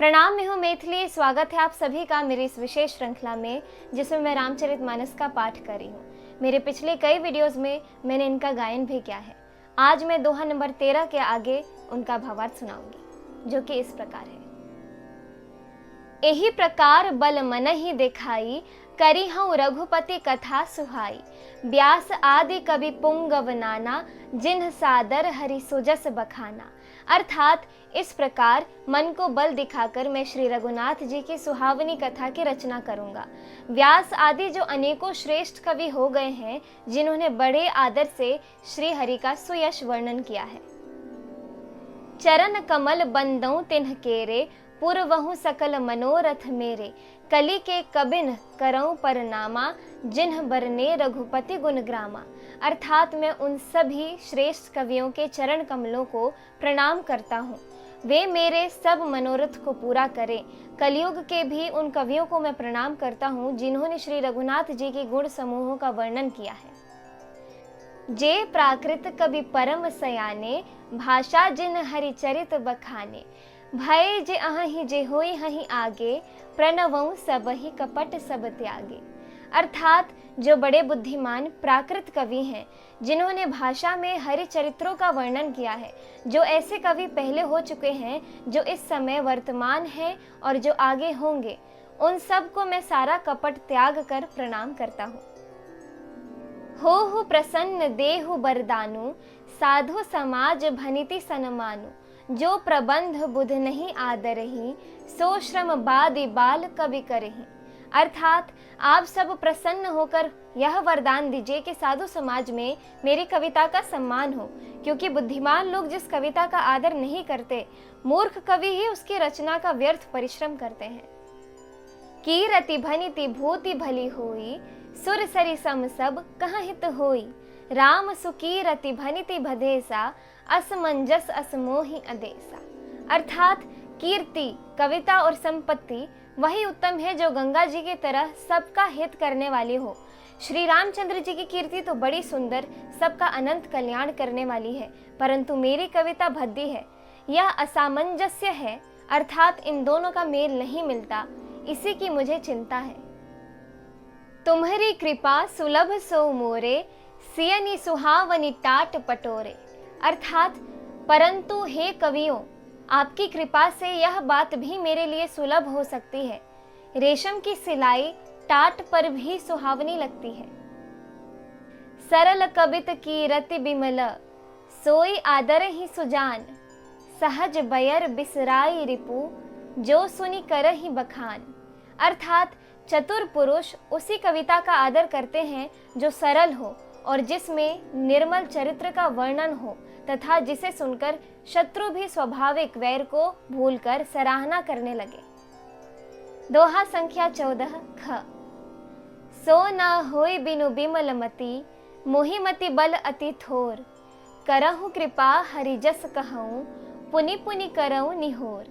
प्रणाम, मैं हूँ मैथिली। स्वागत है आप सभी का मेरी इस विशेष श्रृंखला में जिसमें मैं रामचरितमानस का पाठ कर रही हूँ। मेरे पिछले कई वीडियोस में मैंने इनका गायन भी किया है। आज मैं दोहा नंबर 13 के आगे उनका भावार्थ सुनाऊंगी, जो कि इस प्रकार है। एही प्रकार बल मन ही दिखाई, करी हूँ रघुपति कथा सुहाई। व्यास आदि कवि पुंगव नाना, जिन्ह सादर हरि सुजस बखाना। अर्थात इस प्रकार मन को बल दिखाकर मैं श्री रघुनाथ जी की सुहावनी कथा की रचना करूंगा। व्यास आदि जो अनेकों श्रेष्ठ कवि हो गए हैं, जिन्होंने बड़े आदर से श्री हरि का सुयश वर्णन किया है। चरण कमल बंदऊं तिन्ह केरे, पूर्वहु सकल मनोरथ मेरे। कली के कबिन करऊं परनामा, जिन्ह बरने रघुपति गुण ग्रामा। अर्थात मैं उन सभी श्रेष्ठ कवियों के चरण कमलों को प्रणाम करता हूँ। वे मेरे सब मनोरथ को पूरा करें। कलयुग के भी उन कवियों को मैं प्रणाम करता हूँ, जिन्होंने श्री रघुनाथ जी के गुण समूहों का वर्णन किया है। जे प्राकृत कवि परम सयाने, भाषा जिन हरिचरित बखाने। भय जे अहि जे होई हहि आगे, प्रणवं सबहि कपट सब त्यागे। अर्थात जो बड़े बुद्धिमान प्राकृत कवि हैं, जिन्होंने भाषा में हरि चरित्रों का वर्णन किया है, जो ऐसे कवि पहले हो चुके हैं, जो इस समय वर्तमान हैं और जो आगे होंगे, उन सब को मैं सारा कपट त्याग कर प्रणाम करता हूँ। हो प्रसन्न देहु बरदानु, साधु समाज भनिति सनमानु। जो प्रबंध बुध नहीं आदरही, सो श्रम बादि बाल कवि करही। अर्थात आप सब प्रसन्न होकर यह वरदान दीजिए कि साधु समाज में मेरी कविता का सम्मान हो, क्योंकि बुद्धिमान लोग जिस कविता का आदर नहीं करते, मूर्ख कवि ही उसकी रचना का व्यर्थ परिश्रम करते हैं। कीरति भनिति भूति भली होई, सुर सरि सम सब कहाँ हित होई। राम सुकीरति भनिति भदेसा, असमंजस असमोहि अदेसा। अर्थात कीर्ति, कविता और संपत्ति वही उत्तम है जो गंगा जी की तरह सबका हित करने वाली हो। श्री रामचंद्र जी की कीर्ति तो बड़ी सुंदर, सबका अनंत कल्याण करने वाली है, परंतु मेरी कविता भद्दी है। यह असामंजस्य है, अर्थात इन दोनों का मेल नहीं मिलता, इसी की मुझे चिंता है। तुम्हारी कृपा सुलभ सो मोरे, सियनी सुहावनी टाट पटोरे। अर्थात परंतु हे कवियों, आपकी कृपा से यह बात भी मेरे लिए सुलभ हो सकती है। रेशम की सिलाई टाट पर भी सुहावनी लगती है। सरल कबित की रति बिमल, सोई आदर ही सुजान। सहज बयर बिसराई रिपु, जो सुनी कर ही बखान। अर्थात चतुर पुरुष उसी कविता का आदर करते हैं जो सरल हो और जिसमें निर्मल चरित्र का वर्णन हो, तथा जिसे सुनकर शत्रु भी स्वाभाविक वैर को भूलकर सराहना करने लगे। दोहा संख्या 14 ख। सो न होई बिनु बिमल मति, मोहिमति बल अति थोर। करहु कृपा हरिजस कहूँ, पुनि पुनि करऊँ निहोर।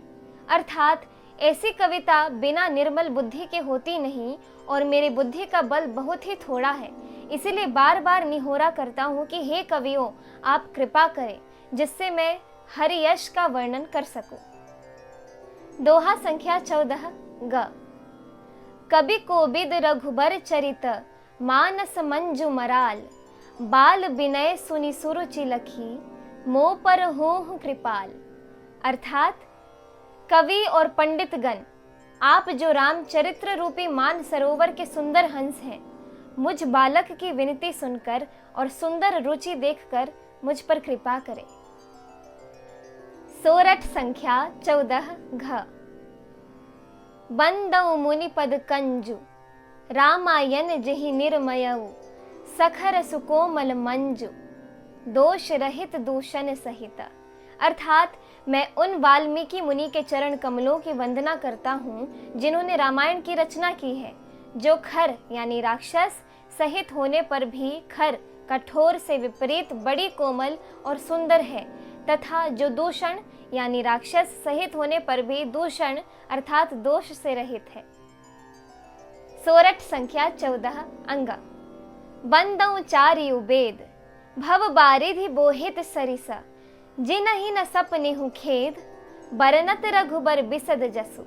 अर्थात ऐसी कविता बिना निर्मल बुद्धि के होती नहीं, और मेरी बुद्धि का बल बहुत ही थोड़ा है, इसीलिए बार बार निहोरा करता हूँ कि हे कवियों, आप कृपा करें जिससे मैं हरि यश का वर्णन कर सकूं। दोहा संख्या 14 ग। कवि कोबिद रघुबर चरित, मानस मंजु मराल। बाल विनय सुनि सुरुचि लखी, मोह पर होहु कृपाल। अर्थात कवि और पंडित गण, आप जो रामचरित्र रूपी मान सरोवर के सुंदर हंस हैं, मुझ बालक की विनती सुनकर और सुंदर रुचि देखकर मुझ पर कृपा करें। सोरठ संख्या 14 घ। बंदऊ मुनिपद कंजु, रामायण जहि निर्मयऊ। सखर सुकोमल मंजु, दोष रहित दूषण सहित। अर्थात मैं उन वाल्मीकि मुनि के चरण कमलों की वंदना करता हूँ, जिन्होंने रामायण की रचना की है, जो खर यानी राक्षस सहित होने पर भी खर कठोर से विपरीत बड़ी कोमल और सुंदर है, तथा जो दूषण यानी राक्षस सहित होने पर भी दूषण अर्थात दोष से रहित है। सोरठ संख्या 14 अंगा। बंदऊ चारियु वेद, भव बारिधि बोहित सरिसा। जिनहि न सपनेहु खेद, बरनत रघुबर बिसद जसु।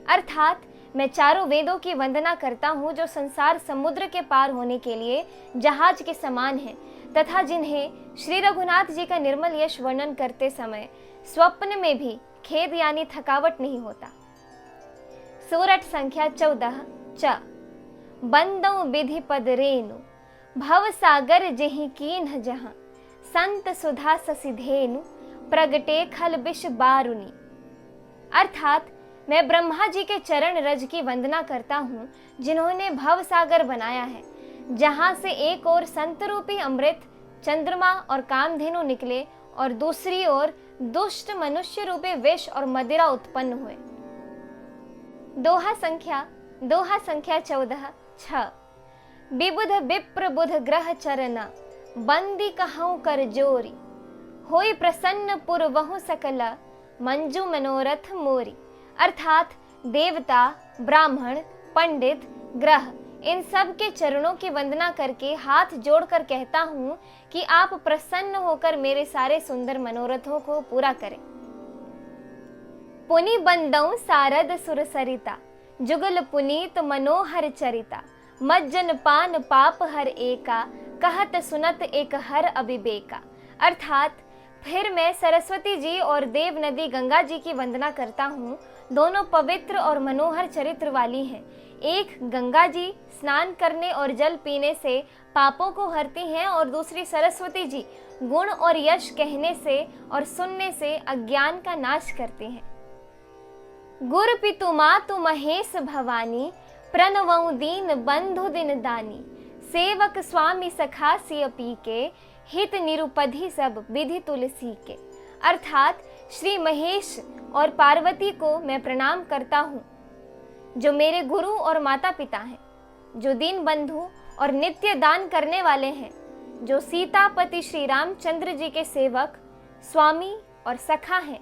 अर्थात मैं चारों वेदों की वंदना करता हूँ जो संसार समुद्र के पार होने के लिए जहाज के समान है, तथा जिन्हें श्री रघुनाथ जी का निर्मल यश वर्णन करते समय स्वप्न में भी खेद यानी थकावट नहीं होता। सूरठ संख्या 14 च। बंदौ विधि पद रेनु भव सागर जेहि कीन्ह जहाँ, संत सुधा ससिधेनु प्रगटे खल बिष बारुनी। अर्थात मैं ब्रह्मा जी के चरण रज की वंदना करता हूँ जिन्होंने भव सागर बनाया है, जहाँ से एक ओर संत रूपी अमृत चंद्रमा और कामधेनु निकले और दूसरी ओर दुष्ट मनुष्य रूपी विष और मदिरा उत्पन्न हुए। दोहा संख्या 14 छ। विबुध विप्र बुध ग्रह चरना बंदी कहूँ कर जोरी, होई प्रसन्न पुर वहु सकल मंजू मनोरथ मोरी। अर्थात देवता, ब्राह्मण, पंडित, ग्रह इन सब के चरणों की वंदना करके हाथ जोड़कर कहता हूँ कि आप प्रसन्न होकर मेरे सारे सुंदर मनोरथों को पूरा करें। पुनि बंदौ सारद सुर सरिता जुगल पुनीत मनोहर चरिता, मज्जन पान पाप हर एका कहत सुनत एक हर अभिबेका। अर्थात फिर मैं सरस्वती जी और देव नदी गंगा जी की वंदना करता हूँ। दोनों पवित्र और मनोहर चरित्र वाली हैं। एक गंगा जी स्नान करने और जल पीने से पापों को हरती हैं और दूसरी सरस्वती जी गुण और यश कहने से और सुनने से अज्ञान का नाश करती हैं। गुर पितु मातु महेश भवानी प्रणवऊ दीन बंधु दिन दानी, सेवक स्वामी सखा सिय पी के हित निरुपधि सब विधि तुलसी के। अर्थात श्री महेश और पार्वती को मैं प्रणाम करता हूँ जो मेरे गुरु और माता पिता हैं, जो दीन बंधु और नित्य दान करने वाले हैं, जो सीतापति श्री रामचंद्र जी के सेवक स्वामी और सखा हैं,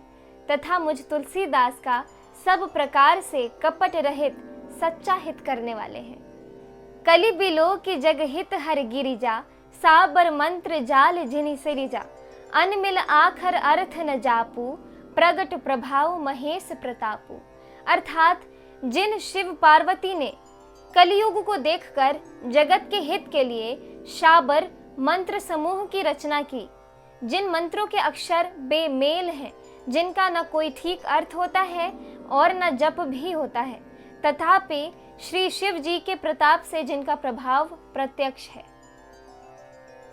तथा मुझ तुलसीदास का सब प्रकार से कपट रहित सच्चा हित करने वाले हैं। कलि बिलो की जग हित हर गिरिजा, साबर मंत्र जाल जिनि सिरिजा, अनमिल आखर अर्थ न जापू, प्रगट प्रभाव महेश प्रतापू। अर्थात जिन शिव पार्वती ने कलियुग को देखकर जगत के हित के लिए शाबर मंत्र समूह की रचना की, जिन मंत्रों के अक्षर बेमेल हैं, जिनका न कोई ठीक अर्थ होता है और न जप भी होता है, तथापि श्री शिव जी के प्रताप से जिनका प्रभाव प्रत्यक्ष है।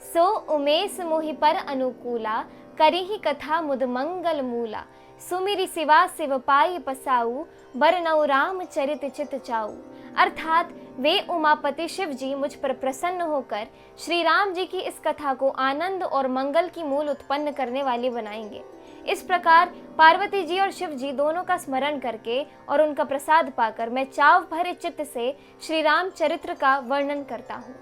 सो उमेश मोहि पर अनुकूला, करिहि कथा मुद मंगल मूला, सुमिरि सिवा शिव पाई पसाऊ, बरनऊ राम चरित चित चाऊ। अर्थात वे उमापति शिव जी मुझ पर प्रसन्न होकर श्री राम जी की इस कथा को आनंद और मंगल की मूल उत्पन्न करने वाली बनाएंगे। इस प्रकार पार्वती जी और शिव जी दोनों का स्मरण करके और उनका प्रसाद पाकर मैं चाव भरे चित्त से श्री राम चरित्र का वर्णन करता हूँ।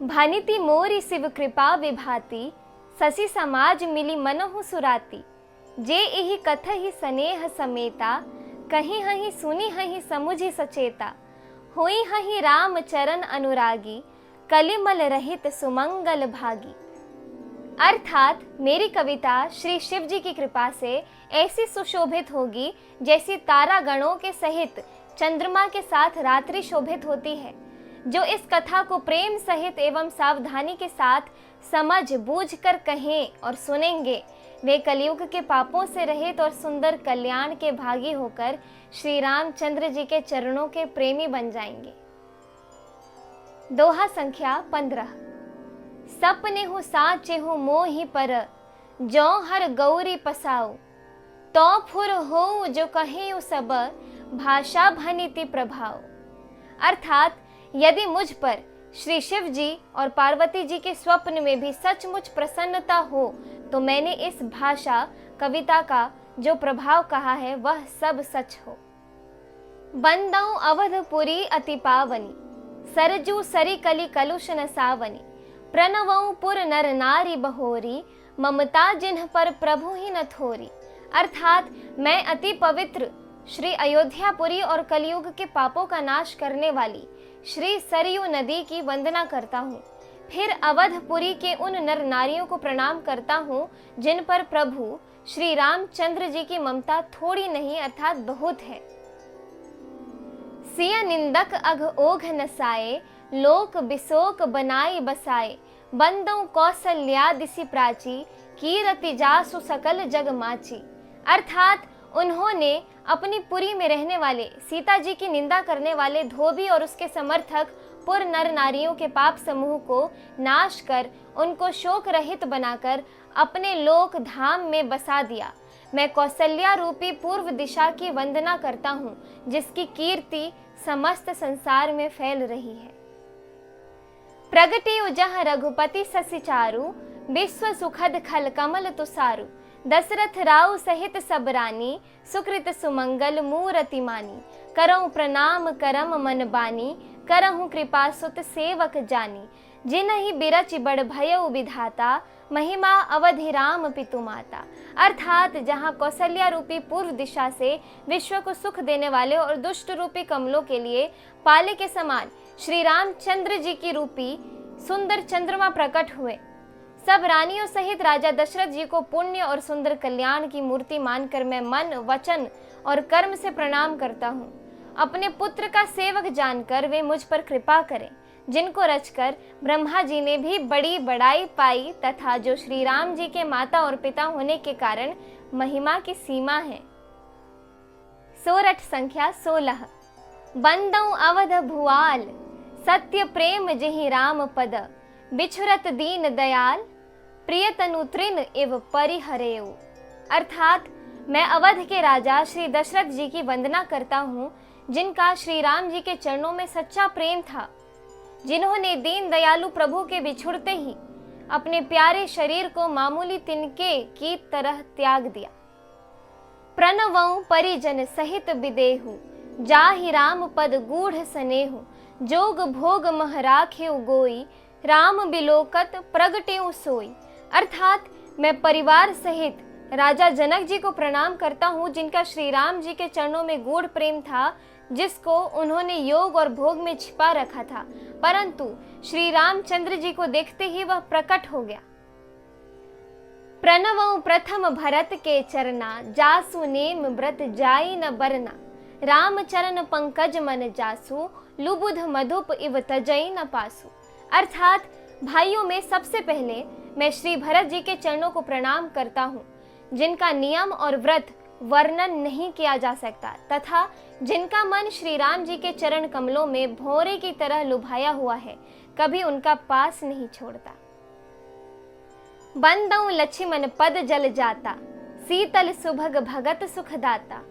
भानिति मोरी शिव कृपा विभाति, ससी समाज मिली मनहु सुराती, जे इहि कथ ही स्नेह समेता, कहीं हही सुनी हही समुझि सचेता, हुई हही राम चरण अनुरागी, कलिमल रहित सुमंगल भागी। अर्थात मेरी कविता श्री शिव जी की कृपा से ऐसी सुशोभित होगी जैसी तारागणों के सहित चंद्रमा के साथ रात्रि शोभित होती है। जो इस कथा को प्रेम सहित एवं सावधानी के साथ समझ बूझ कर कहें और सुनेंगे, वे कलयुग के पापों से रहित और सुंदर कल्याण के भागी होकर श्री रामचंद्र जी के चरणों के प्रेमी बन जाएंगे। दोहा संख्या 15। सपने हूँ साचे हूँ मोहि पर, जो हर गौरी पसाऊ, तो फुर हो जो कहे सब, भाषा भनिति प्रभाव। अर्थात यदि मुझ पर श्री शिव जी और पार्वती जी के स्वप्न में भी सचमुच प्रसन्नता हो तो मैंने इस भाषा कविता का जो प्रभाव कहा है वह सब सच हो। बंदौ अवधपुरी अति पावनी, सरजू सरी कली कलुष न सावनी, प्रणवऊ पुर नर नारी बहोरी, ममता जिन्ह पर प्रभु ही न थोरी। अर्थात मैं अति पवित्र श्री अयोध्यापुरी और कलयुग के पापों का नाश करने वाली श्री सरयू नदी की वंदना करता हूँ। फिर अवधपुरी के उन नर नारियों को प्रणाम करता हूँ जिन पर प्रभु श्री रामचंद्र जी की ममता थोड़ी नहीं अर्थात बहुत है। सिया निंदक अघ ओघ नसाए, लोक बिसोक बनाई बसाए, बंदों कौशल्या दिसी प्राची, कीरति जासु सकल जग माची। अर्थात उन्होंने अपनी पुरी में रहने वाले सीता जी की निंदा करने वाले धोबी और उसके समर्थक पुर नर नारियों के पाप समूह को नाश कर उनको शोक रहित बनाकर अपने लोक धाम में बसा दिया। मैं कौशल्या रूपी पूर्व दिशा की वंदना करता हूँ, जिसकी कीर्ति समस्त संसार में फैल रही है। प्रगति उजह रघुपति ससि चारु, विश्व सुखद खल कमल तुसारु। दशरथ राव सहित सब रानी, सुकृत सुमंगल मूरति मानी। करऊं प्रणाम करम मन बानी, करहूं कृपा सुत सेवक जानी। जिनहि बिरचि बड़ भयउ विधाता, महिमा अवधि राम पितु माता। अर्थात जहाँ कौशल्या रूपी पूर्व दिशा से विश्व को सुख देने वाले और दुष्ट रूपी कमलों के लिए पाले के समान श्री रामचंद्र जी की रूपी सुंदर चंद्रमा प्रकट हुए। सब रानियों सहित राजा दशरथ जी को पुण्य और सुंदर कल्याण की मूर्ति मानकर मैं मन, वचन और कर्म से प्रणाम करता हूँ। अपने पुत्र का सेवक जानकर वे मुझ पर कृपा करें, जिनको रचकर ब्रह्मा जी ने भी बड़ी बड़ाई पाई तथा जो श्री राम जी के माता और पिता होने के कारण महिमा की सीमा है। सोरठ संख्या 16। बंदौ अवध भुआल, सत्य प्रेम जिहि राम पद। बिछुरत दीन दयाल, प्रिय तनु तृण एव परिहरेऊ। अर्थात मैं अवध के राजा श्री दशरथ जी की वंदना करता हूँ, जिनका श्री राम जी के चरणों में सच्चा प्रेम था, जिन्होंने दीन दयालु प्रभु के बिछुड़ते ही अपने प्यारे शरीर को मामूली तिनके की तरह त्याग दिया। प्रणवऊ परिजन सहित विदेहु, जाहि राम पद गूढ़ स्नेहु। जोग भोग मह राखेउ गोई, राम बिलोकत प्रगटेउ सोई। अर्थात मैं परिवार सहित राजा जनक जी को प्रणाम करता हूँ, जिनका श्री राम जी के चरणों में गूढ़ प्रेम था, जिसको उन्होंने योग और भोग में छिपा रखा था, परंतु श्री रामचंद्र जी को देखते ही वह प्रकट हो गया। प्रणवऊ प्रथम भरत के चरना, जासु नेम व्रत जाई न बरना। राम चरण पंकज मन जासु, लुबुध मधुप इव तजई न पासु। अर्थात भाइयों में सबसे पहले मैं श्री भरत जी के चरणों को प्रणाम करता हूँ, जिनका नियम और व्रत वर्णन नहीं किया जा सकता तथा जिनका मन श्री राम जी के चरण कमलों में भौरे की तरह लुभाया हुआ है, कभी उनका पास नहीं छोड़ता। बंदौ लक्ष्मण पद जल जाता, शीतल सुभग भगत सुखदाता।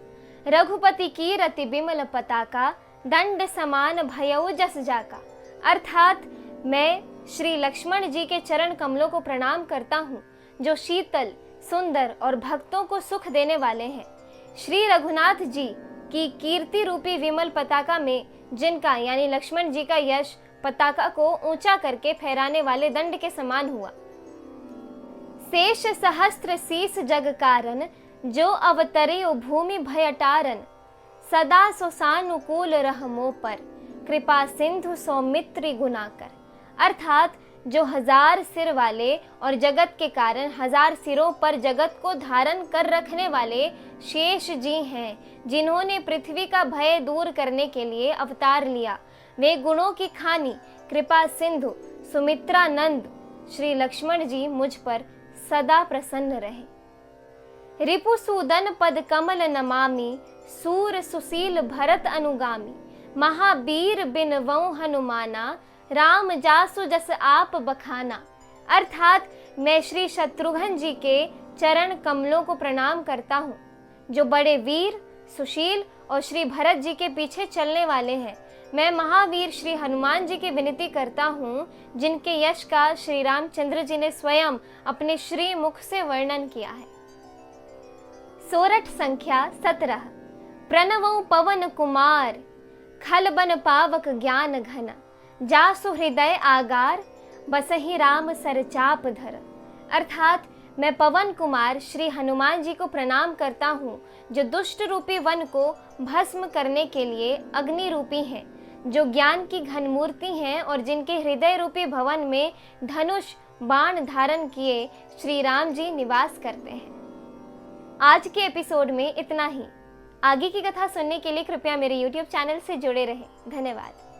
रघुपति की रति बिमल पताका, दंड समान भयउ जस जाका। अर्थात मैं श्री लक्ष्मण जी के चरण कमलों को प्रणाम करता हूँ, जो शीतल, सुंदर और भक्तों को सुख देने वाले हैं। श्री रघुनाथ जी की कीर्ति रूपी विमल पताका में जिनका यानी लक्ष्मण जी का यश पताका को ऊंचा करके फहराने वाले दंड के समान हुआ। शेष सहस्त्र शीस जग कारण, जो अवतरे भूमि भयटारन। सदा सुसानुकूल रहमो पर, कृपा सिंधु सौमित्री गुनाकर। अर्थात जो 1000 सिर वाले और जगत के कारण 1000 सिरों पर जगत को धारण कर रखने वाले शेष जी हैं, जिन्होंने पृथ्वी का भय दूर करने के लिए अवतार लिया। वे गुणों की खानी कृपा सिंधु सुमित्रा नंद श्री लक्ष्मण जी मुझ पर सदा प्रसन्न रहे। रिपुसूदन पद कमल नमामि, सूर सुशील भरत अनुगामी। महावीर बिन वौ हनुमाना, राम जासु जस आप बखाना। अर्थात मैं श्री शत्रुघ्न जी के चरण कमलों को प्रणाम करता हूँ, जो बड़े वीर, सुशील और श्री भरत जी के पीछे चलने वाले हैं। मैं महावीर श्री हनुमान जी की विनती करता हूँ, जिनके यश का श्री रामचंद्र जी ने स्वयं अपने श्री मुख से वर्णन किया है। सोरठ संख्या 17। प्रणवौ पवन कुमार, खलबन पावक ज्ञान घन। जासु हृदय आगार, बसहि राम सरचाप धर। अर्थात मैं पवन कुमार श्री हनुमान जी को प्रणाम करता हूँ, जो दुष्ट रूपी वन को भस्म करने के लिए अग्नि रूपी हैं, जो ज्ञान की घन मूर्ति हैं और जिनके हृदय रूपी भवन में धनुष बाण धारण किए श्री राम जी निवास करते हैं। आज के एपिसोड में इतना ही। आगे की कथा सुनने के लिए कृपया मेरे YouTube चैनल से जुड़े रहें। धन्यवाद।